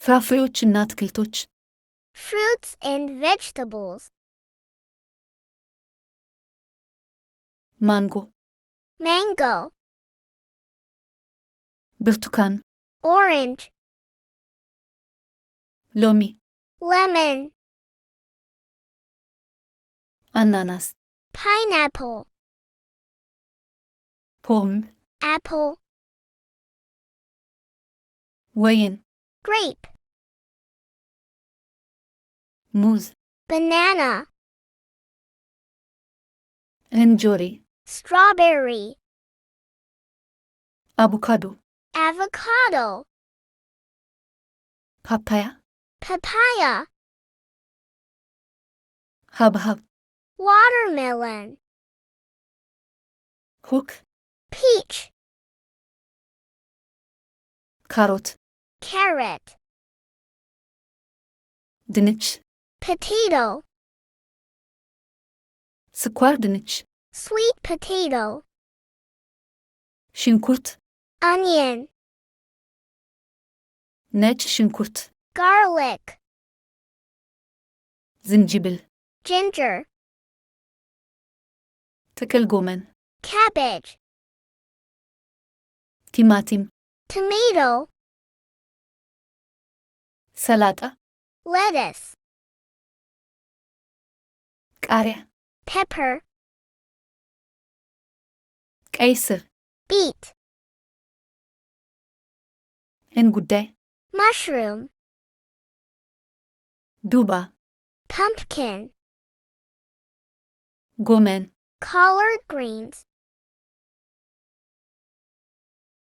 ፍራፍሬዎችና አትክልቶች fruits and vegetables. ማንጎ Mango, ብርቱካን orange, ሎሚ lemon, አናናስ pineapple, ፖም apple, ወይን grape, ሙዝ banana, እንጆሪ strawberry, አቮካዶ avocado, ፓፓያ papaya, ሐብሐብ watermelon, ሁክ peach, ካሮት carrot, ድንች potato, ስኳር ድንች sweet potato, ሽንኩርት onion, ነጭ ሽንኩርት garlic, ዝንጅብል ginger, ጥቅል ጎመን cabbage, ቲማቲም tomato, ሰላጣ lettuce, ቃሪያ pepper, ቀይ ስር beet, እንጉዳይ mushroom, ዱባ pumpkin, ጎመን collard greens,